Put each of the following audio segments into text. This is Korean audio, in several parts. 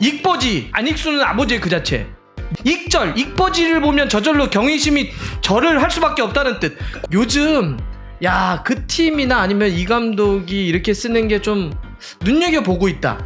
익버지 안익수는 아버지의 그 자체. 익절 익버지를 보면 저절로 경외심이 절을 할 수밖에 없다는 뜻. 요즘 야 그 팀이나 아니면 이 감독이 이렇게 쓰는 게 좀 눈여겨보고 있다.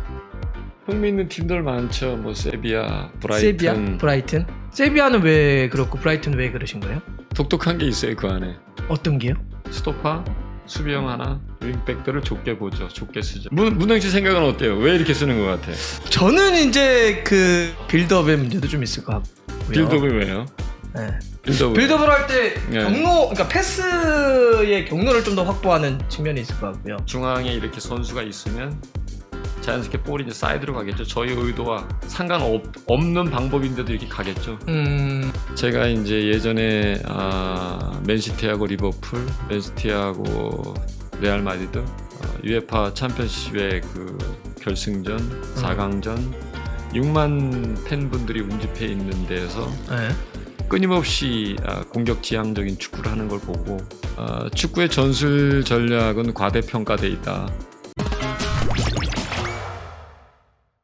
흥미있는 팀들 많죠. 뭐 세비야, 브라이튼. 브라이튼. 세비야는 왜 그렇고 브라이튼은 왜 그러신 거예요? 독특한 게 있어요 그 안에. 어떤 게요? 스토파, 수비형 하나, 윙백들을 좁게 보죠. 좁게 쓰죠. 문영 씨 생각은 어때요? 왜 이렇게 쓰는 것 같아? 저는 이제 그 빌드업의 문제도 좀 있을 것 같고요. 빌드업이 왜요? 네. 빌드업을 할 때 네. 경로, 그러니까 패스의 경로를 좀 더 확보하는 측면이 있을 것 같고요. 중앙에 이렇게 선수가 있으면 자연스럽게 볼이 이제 사이드로 가겠죠. 저희 의도와 상관없는 방법인데도 이렇게 가겠죠. 제가 이제 예전에 맨시티하고 리버풀, 맨시티하고 레알 마드리드 UEFA 챔피언십의 그 결승전, 4강전 6만 팬분들이 운집해 있는 데에서 네. 끊임없이 공격 지향적인 축구를 하는 걸 보고 축구의 전술 전략은 과대평가돼 있다.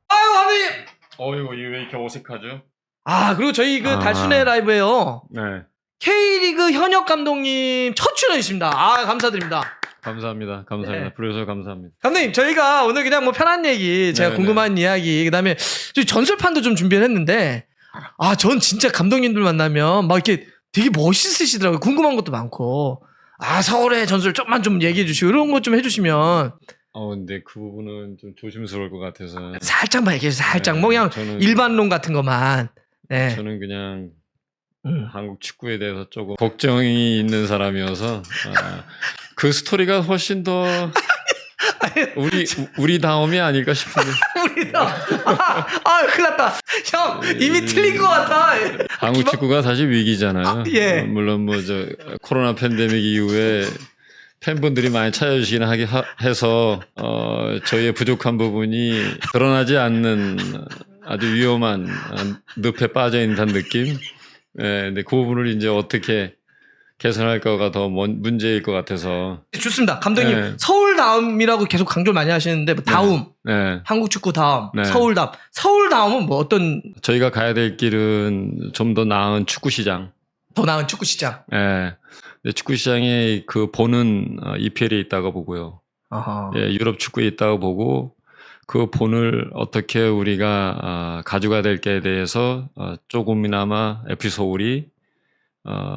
아유 감독님. 어이구 왜 이렇게 어색하죠? 그리고 저희 그 달순의 라이브에요. 네. K리그 현역 감독님 첫 출연이십니다. 감사드립니다. 감사합니다. 네. 불러주셔서 감사합니다. 감독님 저희가 오늘 그냥 뭐 편한 얘기, 제가 네네. 궁금한 이야기, 그다음에 저희 전술판도 좀 준비를 했는데 전 진짜 감독님들 만나면 막 이렇게 되게 멋있으시더라고요. 궁금한 것도 많고 서울의 전술 좀만 좀 얘기해 주시고 이런 것 좀 해주시면. 근데 그 부분은 좀 조심스러울 것 같아서 살짝만 얘기해 주세요. 살짝 뭐 그냥 저는, 일반론 같은 것만. 네. 저는 그냥 한국 축구에 대해서 조금 걱정이 있는 사람이어서 그 스토리가 훨씬 더 우리 다음이 아닐까 싶은데. 우리다. 큰일 났다. 형 이미 틀린 것 같아. 한국 축구가 사실 위기잖아요. 예. 물론 뭐 코로나 팬데믹 이후에 팬분들이 많이 찾아주시긴 해서 저희의 부족한 부분이 드러나지 않는 아주 위험한 늪에 빠져 있는 느낌. 근데 그 부분을 이제 어떻게 개선할 거가 더 문제일 것 같아서. 좋습니다. 감독님 네. 서울 다음이라고 계속 강조를 많이 하시는데 뭐 다음 네. 한국 축구 다음 네. 서울 다음은 뭐 어떤 저희가 가야 될 길은 좀 더 나은 축구 시장. 더 나은 축구 시장. 네. 축구 시장에 그 본은 EPL에 있다고 보고요. 아하. 예, 유럽 축구에 있다고 보고 그 본을 어떻게 우리가 가져가야 될 게에 대해서 조금이나마 FC 서울이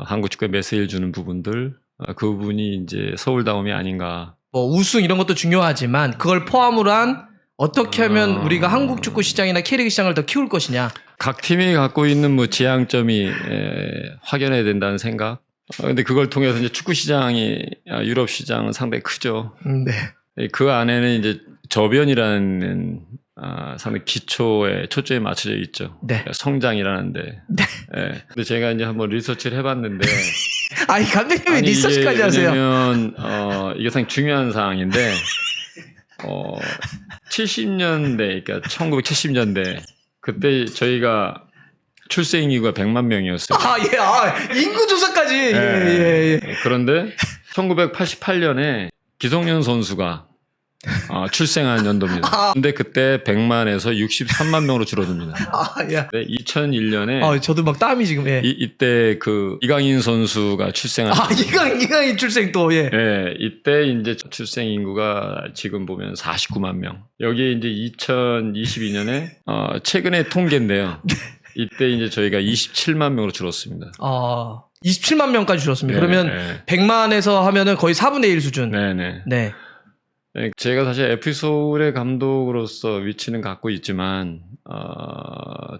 한국 축구에 메시지를 주는 부분들 그 부분이 이제 서울다움이 아닌가. 뭐 우승 이런 것도 중요하지만 그걸 포함으로 한 어떻게 하면 우리가 한국 축구 시장이나 K리그 시장을 더 키울 것이냐. 각 팀이 갖고 있는 뭐 지향점이 확연해야 된다는 생각. 근데 그걸 통해서 이제 축구 시장이 유럽 시장은 상당히 크죠. 네. 그 안에는 이제 저변이라는 상당히 기초에 초점이 맞춰져 있죠. 네. 성장이라는데. 네. 예. 근데 제가 이제 한번 리서치를 해봤는데. 감독님이 리서치까지 하세요. 왜냐면 이게 상당히 중요한 사항인데 70년대, 그러니까 1970년대 그때 저희가 출생 인구가 100만 명이었어요. 인구 조사까지. 예. 그런데 1988년에 기성용 선수가 출생한 연도입니다. 근데 그때 100만에서 63만 명으로 줄어듭니다. 예. 네, 2001년에 저도 막 땀이 지금. 예. 이때 그 이강인 선수가 출생한. 이강인 출생 또. 예. 네, 이때 이제 출생 인구가 지금 보면 49만 명. 여기 이제 2022년에 최근의 통계인데요. 이때 이제 저희가 27만 명으로 줄었습니다. 27만 명까지 줄었습니다. 네, 그러면 네. 100만에서 하면은 거의 4분의 1 수준. 네네. 네. 네, 제가 사실 FC 서울의 감독으로서 위치는 갖고 있지만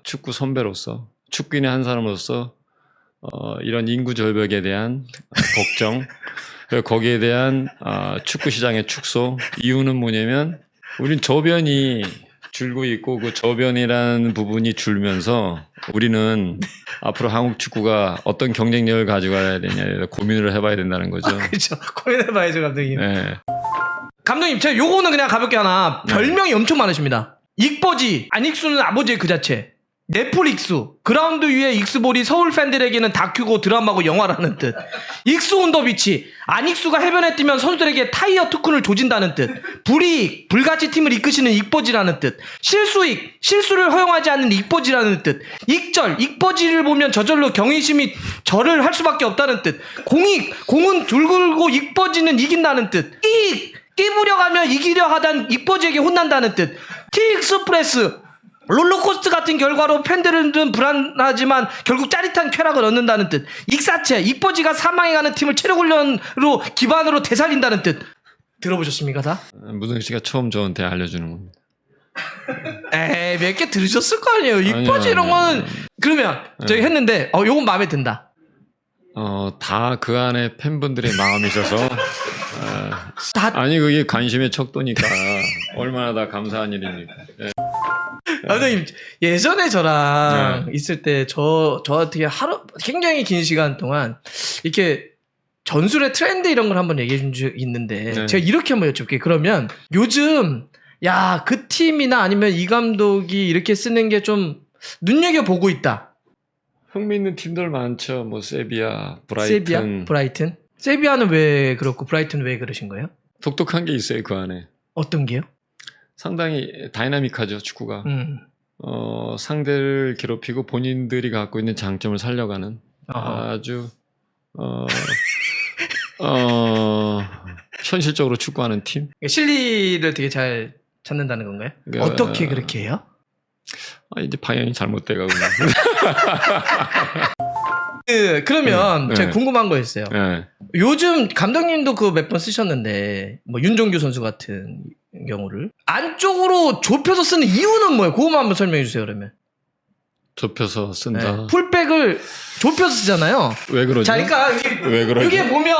축구 선배로서 축구인의 한 사람으로서 이런 인구 절벽에 대한 걱정 그리고 거기에 대한 축구 시장의 축소 이유는 뭐냐면 우린 저변이 줄고 있고 그 저변이라는 부분이 줄면서 우리는 앞으로 한국 축구가 어떤 경쟁력을 가져가야 되냐에 대해서 고민을 해봐야 된다는 거죠. 그렇죠. 고민해봐야죠, 감독님. 네. 감독님, 제가 요거는 그냥 가볍게 하나. 별명이 엄청 많으십니다. 익버지, 안익수는 아버지의 그 자체. 넷플릭스 그라운드 위에 익스볼이 서울 팬들에게는 다큐고 드라마고 영화라는 뜻. 익스 온 더 비치 안익수가 해변에 뛰면 선수들에게 타이어 투kun을 조진다는 뜻. 불이익 불같이 팀을 이끄시는 익버지라는 뜻. 실수익 실수를 허용하지 않는 익버지라는 뜻. 익절 익버지를 보면 저절로 경외심이 절을 할 수밖에 없다는 뜻. 공익 공은 둘굴고 익버지는 이긴다는 뜻. 끼부려 가면 이기려 하단 익버지에게 혼난다는 뜻. 티익스프레스 롤러코스터 같은 결과로 팬들은 불안하지만 결국 짜릿한 쾌락을 얻는다는 뜻. 익사체 익버지가 사망해가는 팀을 체력훈련으로 기반으로 되살린다는 뜻. 들어보셨습니까 다? 무등 씨가 처음 저한테 알려주는 겁니다. 에이 몇 개 들으셨을 거 아니에요. 익버지 이런 거는 그러면 저희 했는데 요건 마음에 든다. 다 그 안에 팬분들의 마음이 있어서 아니 그게 관심의 척도니까 얼마나 다 감사한 일입니까. 예. 감독님 예전에 저랑 있을 때 저 어떻게 하루 굉장히 긴 시간 동안 이렇게 전술의 트렌드 이런 걸 한번 얘기해 준 적 있는데 제가 이렇게 한번 여쭤볼게요. 그러면 요즘 야 그 팀이나 아니면 이 감독이 이렇게 쓰는 게 좀 눈여겨보고 있다. 흥미있는 팀들 많죠. 뭐 세비야, 브라이튼. 브라이튼? 세비야는 왜 그렇고 브라이튼은 왜 그러신 거예요? 독특한 게 있어요 그 안에. 어떤 게요? 상당히 다이나믹하죠 축구가. 상대를 괴롭히고 본인들이 갖고 있는 장점을 살려가는 아주 현실적으로 축구하는 팀. 실리를 되게 잘 찾는다는 건가요? 어떻게 그렇게 해요? 이제 방향이 잘못돼가고. 그러면 제가 궁금한 거 있어요. 네. 요즘 감독님도 그 몇 번 쓰셨는데 뭐 윤종규 선수 같은 경우를 안쪽으로 좁혀서 쓰는 이유는 뭐예요? 그거만 한번 설명해 주세요. 그러면 좁혀서 쓴다. 네. 풀백을 좁혀서 쓰잖아요. 왜 그러죠? 자, 그러니까 왜 그러죠? 여기에 보면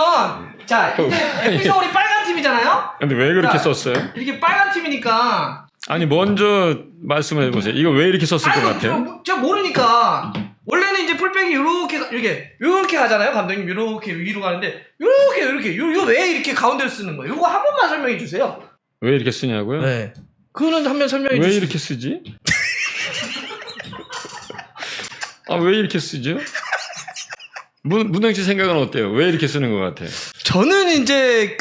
자 이제 에피소울이 빨간 팀이잖아요. 근데 왜 그렇게 썼어요? 이렇게 빨간 팀이니까. 아니 먼저 말씀을 해보세요. 이거 왜 이렇게 썼을 것 같아요? 제가 모르니까 원래는 이제 풀백이 이렇게 가잖아요. 감독님 이렇게 위로 가는데 이렇게 이거 왜 이렇게 가운데를 쓰는 거예요? 이거 한 번만 설명해 주세요. 왜 이렇게 쓰냐고요? 네. 그거는 한 번 설명해 주세요. 왜 이렇게 쓰지? 왜 이렇게 쓰죠? 문당 씨 생각은 어때요? 왜 이렇게 쓰는 것 같아요? 저는 이제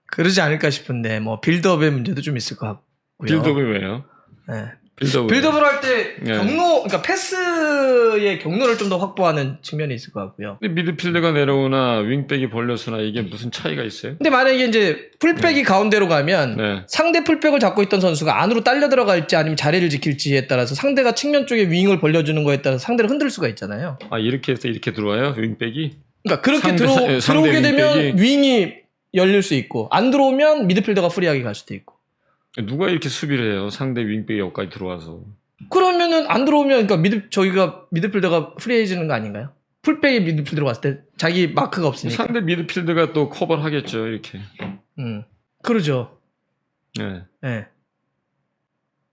그러지 않을까 싶은데 뭐 빌드업의 문제도 좀 있을 것 같고요. 빌드업이 왜요? 네. 빌드업을 할 때 경로, 그러니까 패스의 경로를 좀 더 확보하는 측면이 있을 것 같고요. 근데 미드필더가 내려오나 윙백이 벌려서나 이게 무슨 차이가 있어요? 근데 만약에 이제 풀백이 가운데로 가면 상대 풀백을 잡고 있던 선수가 안으로 딸려 들어갈지 아니면 자리를 지킬지에 따라서 상대가 측면 쪽에 윙을 벌려주는 거에 따라서 상대를 흔들 수가 있잖아요. 이렇게 해서 이렇게 들어와요? 윙백이? 그러니까 그렇게 들어오게 되면 윙이 열릴 수 있고 안 들어오면 미드필더가 프리하게 갈 수도 있고. 누가 이렇게 수비를 해요? 상대 윙백이 여기까지 들어와서. 그러면은 안 들어오면 그러니까 저희가 미드필더가 프리해지는 거 아닌가요? 풀백이 미드필더로 갔을 때 자기 마크가 없으니까. 상대 미드필더가 또 커버를 하겠죠, 이렇게. 그러죠. 네. 네.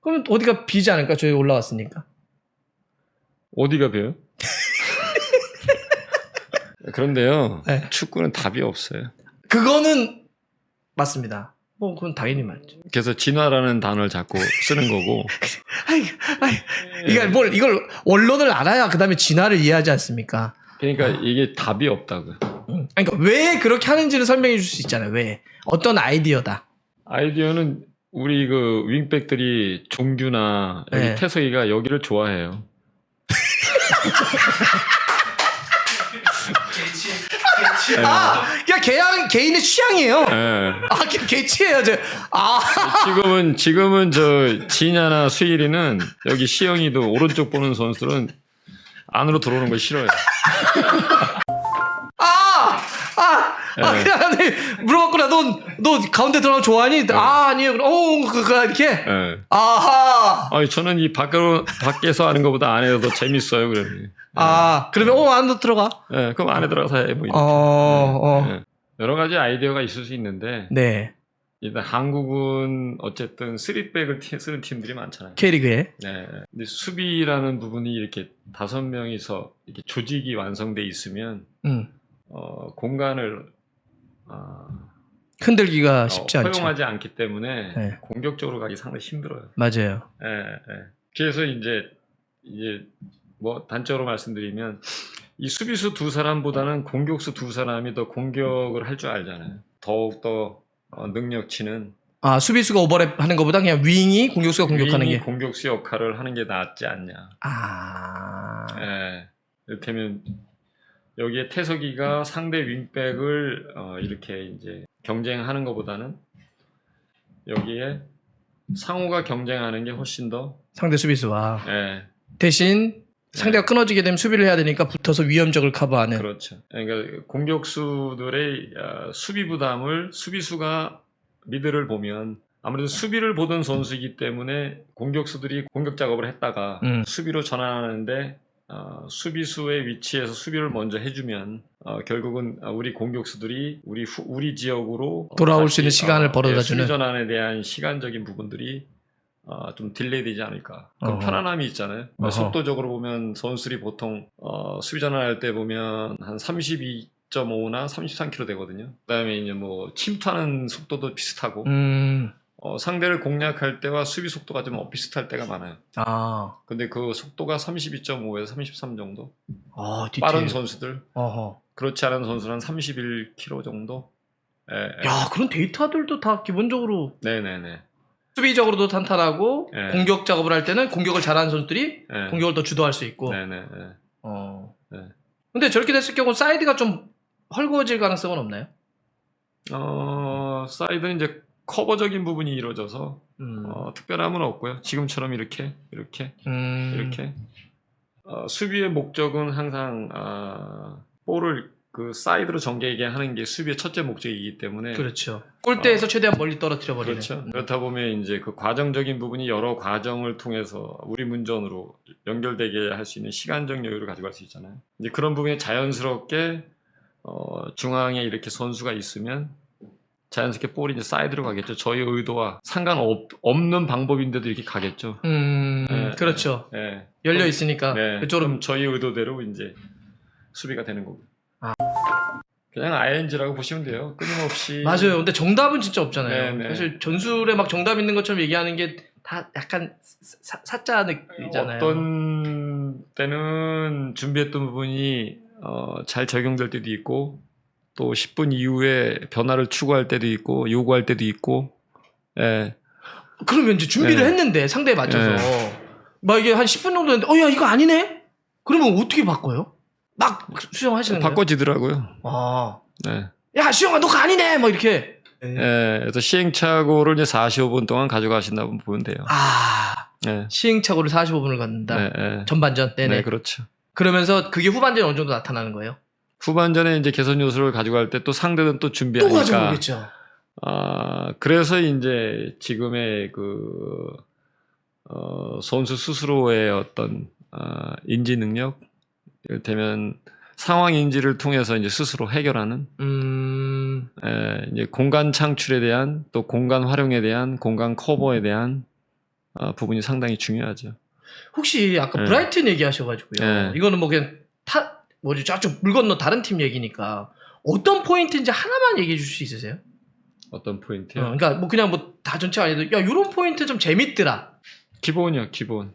그러면 어디가 비지 않을까? 저희 올라왔으니까. 어디가 비요? 그런데요. 네. 축구는 답이 없어요. 그거는 맞습니다. 뭐 그건 당연히 맞죠. 그래서 진화라는 단어를 자꾸 쓰는 거고. 이걸 원론을 알아야 그 다음에 진화를 이해하지 않습니까? 그러니까 이게 답이 없다고요. 그러니까 왜 그렇게 하는지를 설명해 줄 수 있잖아요. 왜? 어떤 아이디어다. 아이디어는 우리 그 윙백들이 종규나 여기 태석이가 여기를 좋아해요. 그냥 개인의 취향이에요. 네. 개치예요, 지금은 저 진야나 수일이는 여기 시영이도 오른쪽 보는 선수들은 안으로 들어오는 걸 싫어해요. 그냥 물어봤구나. 너 가운데 들어가면 좋아하니? 아니에요. 이렇게. 네. 아하. 저는 이 밖에서 하는 것보다 안에서 더 재밌어요, 그러면. 그러면 안으로 들어가. 네, 그럼 안에 들어가서 해 뭐. 네. 여러 가지 아이디어가 있을 수 있는데. 네. 일단 한국은 어쨌든 3백을 쓰는 팀들이 많잖아요. K리그에. 네. 근데 수비라는 부분이 이렇게 5명이서 이렇게 조직이 완성돼 있으면 공간을 흔들기가 쉽지 않죠. 허용하지 않기 때문에 공격적으로 가기 상당히 힘들어요. 맞아요. 그래서 이제 뭐 단적으로 말씀드리면 이 수비수 두 사람보다는 공격수 두 사람이 더 공격을 할 줄 알잖아요. 더욱 더 능력치는 아, 수비수가 오버랩 하는 것보다 그냥 윙이 공격수가 공격하는 윙이 게. 공격수 역할을 하는 게 낫지 않냐. 아. 예. 이를테면 여기에 태석이가 상대 윙백을 이렇게 이제 경쟁하는 것보다는 여기에 상호가 경쟁하는 게 훨씬 더 상대 수비수와. 예. 대신 상대가 끊어지게 되면 수비를 해야 되니까 붙어서 위험적을 커버하는. 그렇죠. 그러니까 공격수들의 수비 부담을 수비수가 미드를 보면 아무래도 수비를 보던 선수이기 때문에 공격수들이 공격 작업을 했다가 수비로 전환하는데 수비수의 위치에서 수비를 먼저 해주면 결국은 우리 공격수들이 우리 지역으로 돌아올 수 있는 시간을 벌어다주는. 수비 전환에 대한 시간적인 부분들이 좀 딜레이 되지 않을까. 그런 편안함이 있잖아요. 속도적으로 보면 선수들이 보통 수비 전환할 때 보면 한 32.5나 33km 되거든요. 그다음에 이제 뭐 침투하는 속도도 비슷하고 상대를 공략할 때와 수비 속도가 좀 비슷할 때가 많아요. 아. 근데 그 속도가 32.5에서 33 정도. 아, 디테일. 빠른 선수들. 어허. 그렇지 않은 선수는 한 31km 정도. 야, 그런 데이터들도 다 기본적으로 네네네. 수비적으로도 탄탄하고 네. 공격 작업을 할 때는 공격을 잘하는 선수들이 네. 공격을 더 주도할 수 있고. 네네네. 네. 근데 저렇게 됐을 경우 사이드가 좀 헐거워질 가능성은 없나요? 사이드는 이제 커버적인 부분이 이루어져서 특별함은 없고요. 지금처럼 이렇게 수비의 목적은 항상 볼을 그 사이드로 전개하게 하는 게 수비의 첫째 목적이기 때문에 그렇죠. 골대에서 최대한 멀리 떨어뜨려 버리는. 그렇죠. 그렇다 보면 이제 그 과정적인 부분이 여러 과정을 통해서 우리 문전으로 연결되게 할 수 있는 시간적 여유를 가져갈 수 있잖아요. 이제 그런 부분에 자연스럽게 중앙에 이렇게 선수가 있으면 자연스럽게 볼이 이제 사이드로 가겠죠. 저희 의도와 상관없는 방법인데도 이렇게 가겠죠. 그렇죠. 네. 열려 있으니까 네. 그쪽으로. 그럼 저희 의도대로 이제 수비가 되는 거고. 아. 그냥 ING라고 보시면 돼요. 끊임없이. 맞아요. 근데 정답은 진짜 없잖아요. 네. 사실 전술에 막 정답 있는 것처럼 얘기하는 게 다 약간 사짜 느낌이잖아요. 어떤 때는 준비했던 부분이 잘 적용될 때도 있고 또 10분 이후에 변화를 추구할 때도 있고 요구할 때도 있고. 예. 그러면 이제 준비를 했는데 상대에 맞춰서 막 이게 한 10분 정도 했는데 야 이거 아니네? 그러면 어떻게 바꿔요? 막 수정하시는 거예요? 바꿔지더라고요. 아. 네. 야 수영아 너가 아니네 막 이렇게. 예, 그래서 시행착오를 이제 45분 동안 가져가신다고 보면 돼요. 아. 네. 시행착오를 45분을 갖는다. 네. 전반전. 네네. 네, 그렇죠. 그러면서 그게 후반전에 어느 정도 나타나는 거예요? 후반전에 이제 개선 요소를 가져갈 때 또 상대는 또 또 준비하니까. 가져오겠죠. 그래서 이제 지금의 선수 스스로의 어떤 인지 능력, 이를테면 상황 인지를 통해서 이제 스스로 해결하는 이제 공간 창출에 대한 또 공간 활용에 대한 공간 커버에 대한 부분이 상당히 중요하죠. 혹시 아까 브라이튼 얘기하셔가지고요. 이거는 뭐 그냥 저쪽 물 건너 다른 팀 얘기니까 어떤 포인트인지 하나만 얘기해 주실 수 있으세요? 어떤 포인트요? 그러니까 뭐 그냥 뭐 다 전체가 아니도 야 이런 포인트 좀 재밌더라. 기본이요, 기본.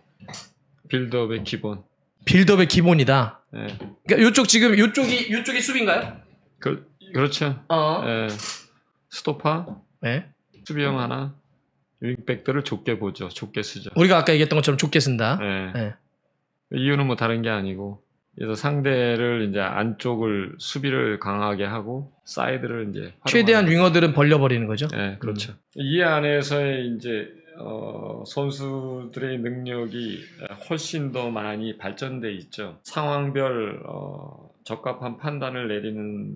빌드업의 기본. 빌드업의 기본이다. 네. 그러니까 요쪽이 수비인가요? 그렇죠. 스토파, 네. 수비형 하나, 윙백들을 좁게 보죠. 좁게 쓰죠. 우리가 아까 얘기했던 것처럼 좁게 쓴다. 네. 이유는 뭐 다른 게 아니고, 그래서 상대를 이제 안쪽을 수비를 강하게 하고 사이드를 이제 최대한 윙어들은 벌려버리는 거죠. 네, 그렇죠. 이 안에서의 이제 선수들의 능력이 훨씬 더 많이 발전돼 있죠. 상황별 적합한 판단을 내리는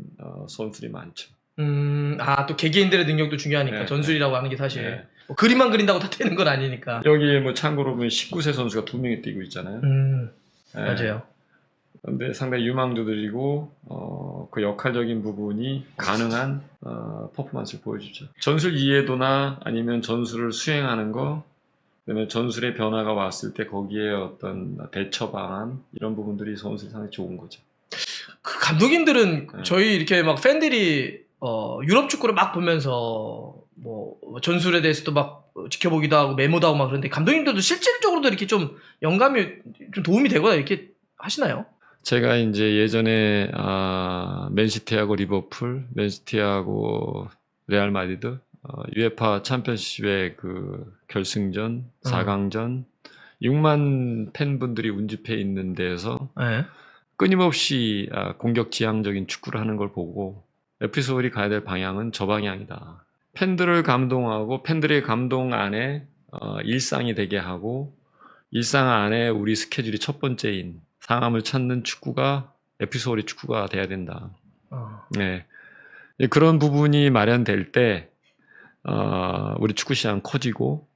선수들이 많죠. 또 개개인들의 능력도 중요하니까 네, 전술이라고 하는 게 사실 뭐 그림만 그린다고 다 되는 건 아니니까. 여기에 뭐 참고로 보면 19세 선수가 2명이 뛰고 있잖아요. 맞아요. 근데 상당히 유망주들이고 그 역할적인 부분이 가능한 퍼포먼스를 보여주죠. 전술 이해도나 아니면 전술을 수행하는 거, 그다음에 전술의 변화가 왔을 때 거기에 어떤 대처 방안 이런 부분들이 선수들이 상당히 좋은 거죠. 그 감독님들은 저희 이렇게 막 팬들이 유럽 축구를 막 보면서 뭐 전술에 대해서도 막 지켜보기도 하고 메모도 하고 막 그런데 감독님들도 실질적으로도 이렇게 좀 영감이 좀 도움이 되거나 이렇게 하시나요? 제가 이제 예전에 맨시티하고 리버풀, 맨시티하고 레알 마드리드, UEFA 챔피언십의 그 결승전, 4강전 6만 팬분들이 운집해 있는 데에서 네. 끊임없이 공격 지향적인 축구를 하는 걸 보고 에피소드이 가야 될 방향은 저 방향이다. 팬들을 감동하고 팬들의 감동 안에 일상이 되게 하고 일상 안에 우리 스케줄이 첫 번째인 상암을 찾는 축구가 에피소드 축구가 돼야 된다. 네. 그런 부분이 마련될 때 우리 축구 시장 커지고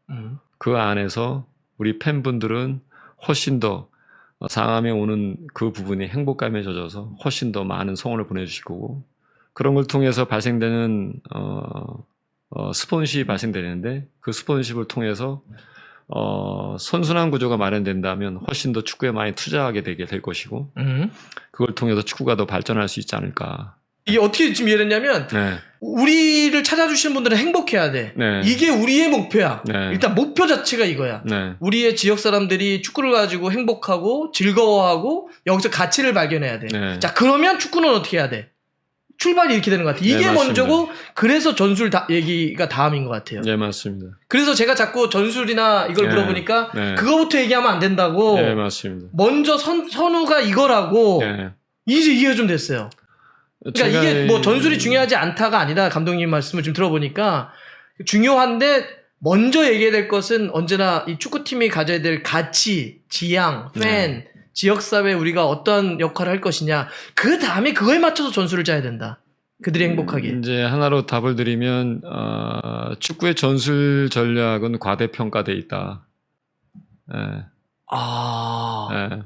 그 안에서 우리 팬분들은 훨씬 더 상암에 오는 그 부분이 행복감에 젖어서 훨씬 더 많은 성원을 보내주실 거고 그런 걸 통해서 발생되는 스폰십이 발생되는데 그 스폰십을 통해서 선순환 구조가 마련된다면 훨씬 더 축구에 많이 투자하게 되게 될 것이고 그걸 통해서 축구가 더 발전할 수 있지 않을까. 이게 어떻게 지금 이해했냐면 네. 우리를 찾아주시는 분들은 행복해야 돼. 네. 이게 우리의 목표야. 네. 일단 목표 자체가 이거야. 네. 우리의 지역 사람들이 축구를 가지고 행복하고 즐거워하고 여기서 가치를 발견해야 돼. 네. 자, 그러면 축구는 어떻게 해야 돼? 출발이 이렇게 되는 것 같아. 이게 네, 맞습니다. 먼저고 그래서 전술 얘기가 다음인 것 같아요. 네, 맞습니다. 그래서 제가 자꾸 전술이나 이걸 네. 물어보니까 네. 그거부터 얘기하면 안 된다고. 네, 맞습니다. 먼저 선우가 이거라고. 네. 이제 이해가 좀 됐어요. 그러니까 제가 이게 뭐 전술이 중요하지 않다가 아니다. 감독님 말씀을 좀 들어보니까 중요한데 먼저 얘기해야 될 것은 언제나 이 축구팀이 가져야 될 가치, 지향, 팬, 지역사회에 우리가 어떤 역할을 할 것이냐. 그 다음에 그거에 맞춰서 전술을 짜야 된다. 그들이 행복하게. 이제 하나로 답을 드리면 축구의 전술 전략은 과대평가돼 있다. 네. 네.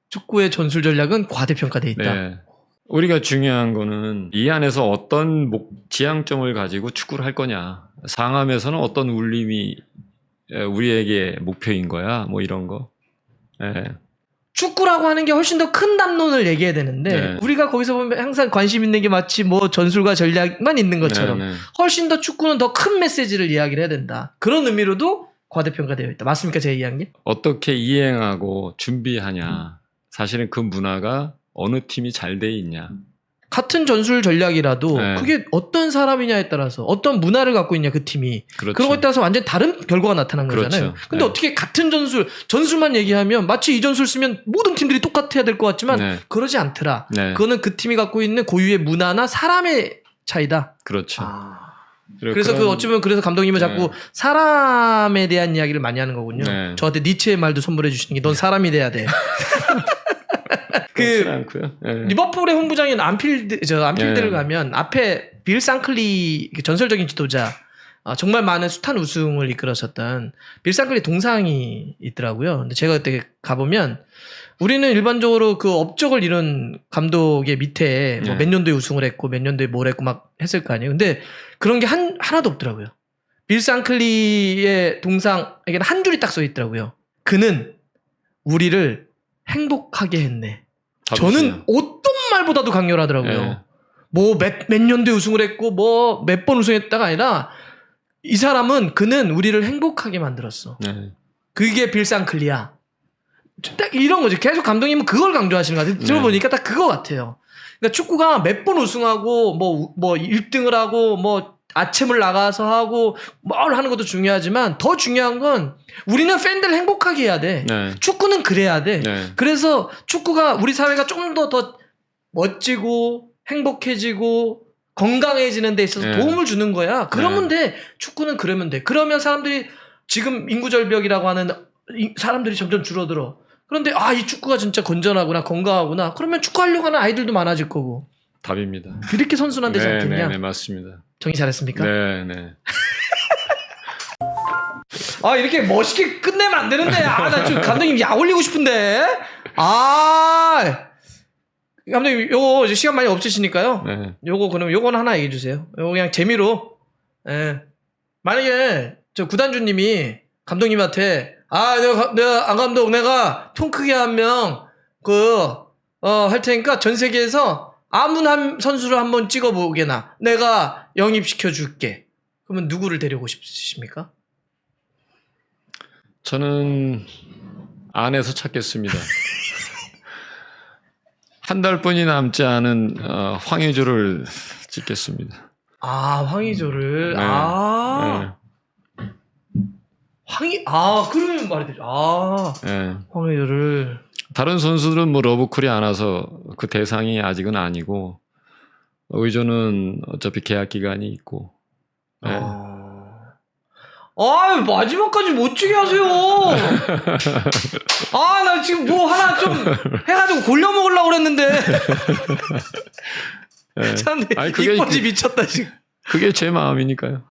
축구의 전술 전략은 과대평가돼 있다. 네. 우리가 중요한 거는 이 안에서 어떤 지향점을 가지고 축구를 할 거냐. 상암에서는 어떤 울림이 우리에게 목표인 거야. 뭐 이런 거. 네. 축구라고 하는 게 훨씬 더 큰 담론을 얘기해야 되는데 네. 우리가 거기서 보면 항상 관심 있는 게 마치 뭐 전술과 전략만 있는 것처럼 네, 네. 훨씬 더 축구는 더 큰 메시지를 이야기를 해야 된다. 그런 의미로도 과대평가되어 있다. 맞습니까? 제가 이해한 게? 어떻게 이행하고 준비하냐. 사실은 그 문화가 어느 팀이 잘 돼 있냐. 같은 전술 전략이라도 네. 그게 어떤 사람이냐에 따라서 어떤 문화를 갖고 있냐 그 팀이 그렇죠. 그런 것에 따라서 완전히 다른 결과가 나타난 그렇죠. 거잖아요. 근데 네. 어떻게 같은 전술만 얘기하면 마치 이 전술 쓰면 모든 팀들이 똑같아야 될 것 같지만 네. 그러지 않더라. 네. 그거는 그 팀이 갖고 있는 고유의 문화나 사람의 차이다. 그렇죠. 그래서 그런- 그 어찌보면 그래서 감독님은 자꾸 네. 사람에 대한 이야기를 많이 하는 거군요. 네. 저한테 니체의 말도 선물해 주시는 게 넌 사람이 돼야 돼. 그렇지 그 않고요. 네. 리버풀의 홍부장인 안필드를 네. 가면 앞에 빌 상클리 전설적인 지도자 정말 많은 숱한 우승을 이끌었었던 빌 상클리 동상이 있더라고요. 근데 제가 그때 가보면 우리는 일반적으로 그 업적을 이룬 감독의 밑에 뭐 네. 몇 년도에 우승을 했고 몇 년도에 뭘 했고 막 했을 거 아니에요. 근데 그런 게 하나도 없더라고요. 빌 상클리의 동상에게는 한 줄이 딱 써 있더라고요. 그는 우리를 행복하게 했네. 저는 어떤 말보다도 강렬하더라고요. 네. 뭐 몇 년도에 우승을 했고 뭐 몇 번 우승했다가 아니라 이 사람은 그는 우리를 행복하게 만들었어. 네. 그게 빌 상클리야. 딱 이런 거지. 계속 감독님은 그걸 강조하시는 것 같아요. 들어보니까 딱 그거 같아요. 그러니까 축구가 몇 번 우승하고 뭐 1등을 하고 뭐 아침을 나가서 하고 뭘 하는 것도 중요하지만 더 중요한 건 우리는 팬들을 행복하게 해야 돼. 네. 축구는 그래야 돼. 네. 그래서 축구가 우리 사회가 좀 더 멋지고 행복해지고 건강해지는 데 있어서 네. 도움을 주는 거야. 그러면 돼. 축구는 그러면 돼. 그러면 사람들이 지금 인구절벽이라고 하는 사람들이 점점 줄어들어. 그런데 이 축구가 진짜 건전하구나 건강하구나. 그러면 축구하려고 하는 아이들도 많아질 거고. 답입니다. 이렇게 선순환되지 않겠냐? 네, 맞습니다. 정리 잘했습니까? 네, 네. 이렇게 멋있게 끝내면 안 되는데. 나 좀 감독님 약 올리고 싶은데. 감독님 요거 이제 시간 많이 없으시니까요. 네. 그럼 요거는 하나 얘기해 주세요. 요거 그냥 재미로. 예. 만약에 저 구단주님이 감독님한테 내가 안 감독 내가 통 크게 한 명 할 테니까 전 세계에서 아무 한 선수를 한번 찍어보게나. 내가 영입시켜줄게. 그러면 누구를 데리고 싶으십니까? 저는 안에서 찾겠습니다. 한 달뿐이 남지 않은 황의조를 찍겠습니다. 아, 황의조를. 네. 아. 그러면 말이 되죠. 네. 황의조를. 다른 선수들은 뭐 러브콜이 안 와서 그 대상이 아직은 아니고 의조는 어차피 계약 기간이 있고. 네. 마지막까지 멋지게 하세요. 나 지금 뭐 하나 좀 해가지고 골려 먹으려고 그랬는데. 네. 참, 아니, 그게 이뻐지 미쳤다, 지금. 그게 제 마음이니까요.